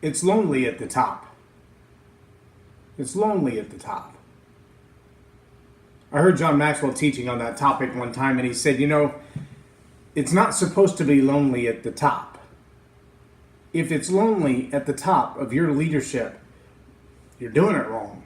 It's lonely at the top. It's lonely at the top. I heard John Maxwell teaching on that topic one time, and he said, it's not supposed to be lonely at the top. If it's lonely at the top of your leadership, you're doing it wrong.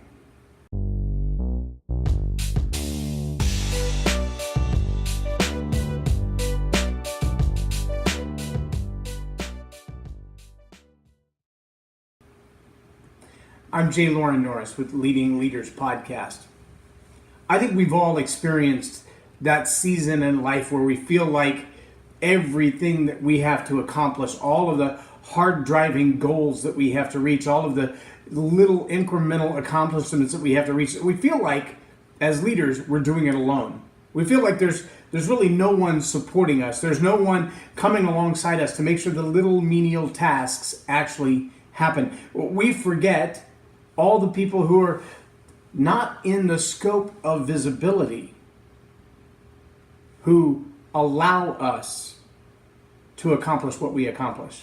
I'm J Loren Norris with Leading Leaders Podcast. I think we've all experienced that season in life where we feel like everything that we have to accomplish, all of the hard driving goals that we have to reach, all of the little incremental accomplishments that we have to reach, we feel like as leaders we're doing it alone. We feel like there's really no one supporting us. There's no one coming alongside us to make sure the little menial tasks actually happen. We forget all the people who are not in the scope of visibility, who allow us to accomplish what we accomplish.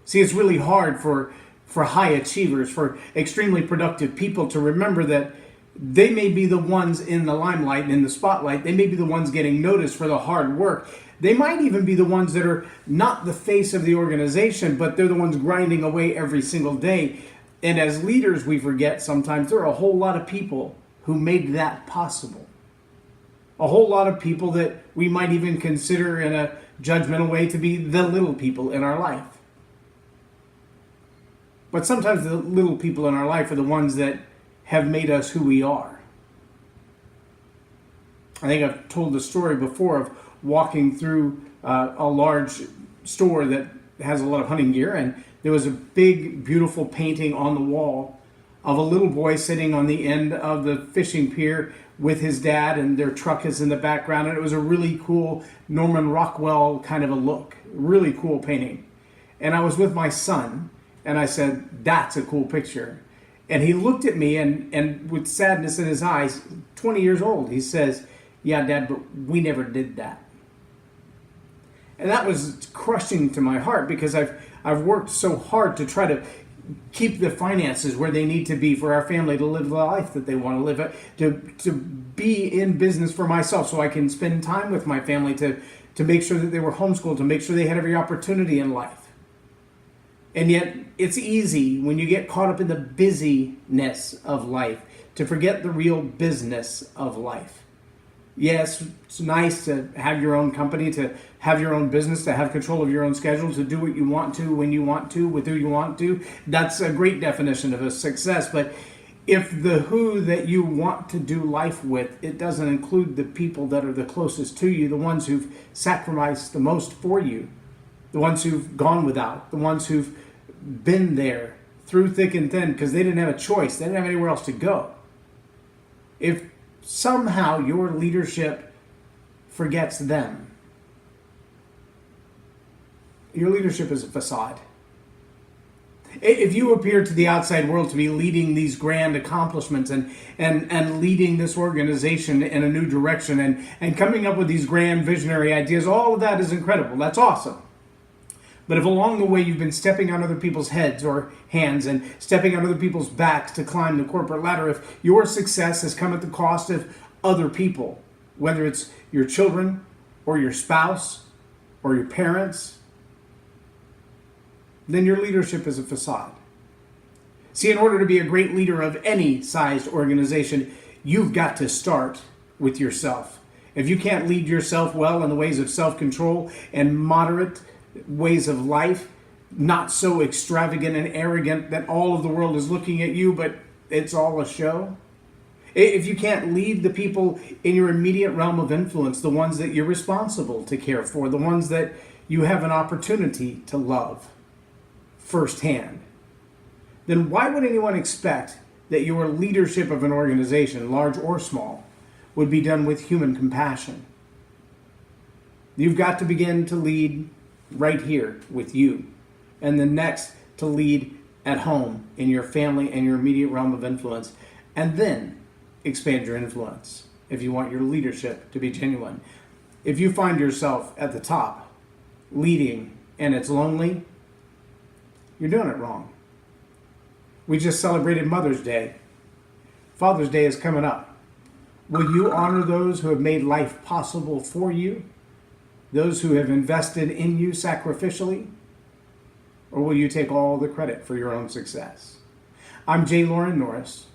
See, it's really hard for high achievers, for extremely productive people to remember that they may be the ones in the limelight and in the spotlight. They may be the ones getting noticed for the hard work. They might even be the ones that are not the face of the organization, but they're the ones grinding away every single day. And as leaders, we forget sometimes there are a whole lot of people who made that possible. A whole lot of people that we might even consider in a judgmental way to be the little people in our life. But sometimes the little people in our life are the ones that have made us who we are. I think I've told the story before of walking through a large store that has a lot of hunting gear, and there was a big, beautiful painting on the wall of a little boy sitting on the end of the fishing pier with his dad, and their truck is in the background, and it was a really cool Norman Rockwell kind of a look. Really cool painting. And I was with my son, and I said, "That's a cool picture." And he looked at me, and with sadness in his eyes, 20 years old, he says, "Yeah, Dad, but we never did that." And that was crushing to my heart, because I've worked so hard to try to keep the finances where they need to be for our family to live the life that they want to live, to be in business for myself so I can spend time with my family, to make sure that they were homeschooled, to make sure they had every opportunity in life. And yet it's easy when you get caught up in the busyness of life to forget the real business of life. Yes, it's nice to have your own company, to have your own business, to have control of your own schedule, to do what you want to, when you want to, with who you want to. That's a great definition of a success. But if the who that you want to do life with, it doesn't include the people that are the closest to you, the ones who've sacrificed the most for you, the ones who've gone without, the ones who've been there through thick and thin because they didn't have a choice, they didn't have anywhere else to go. If somehow your leadership forgets them, your leadership is a facade. If you appear to the outside world to be leading these grand accomplishments and leading this organization in a new direction and coming up with these grand visionary ideas, all of that is incredible. That's awesome. But if along the way you've been stepping on other people's heads or hands and stepping on other people's backs to climb the corporate ladder, if your success has come at the cost of other people, whether it's your children or your spouse or your parents, then your leadership is a facade. See, in order to be a great leader of any sized organization, you've got to start with yourself. If you can't lead yourself well in the ways of self-control and moderate ways of life, not so extravagant and arrogant that all of the world is looking at you, but it's all a show. If you can't lead the people in your immediate realm of influence, the ones that you're responsible to care for, the ones that you have an opportunity to love firsthand, then why would anyone expect that your leadership of an organization, large or small, would be done with human compassion? You've got to begin to lead right here with you, and the next to lead at home in your family and your immediate realm of influence, and then expand your influence if you want your leadership to be genuine. If you find yourself at the top leading and it's lonely, you're doing it wrong. We just celebrated Mother's Day. Father's Day is coming up. Will you honor those who have made life possible for you? Those who have invested in you sacrificially? Or will you take all the credit for your own success? I'm J Loren Norris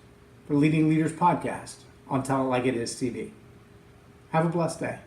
for Leading Leaders Podcast on Tell It Like It Is TV. Have a blessed day.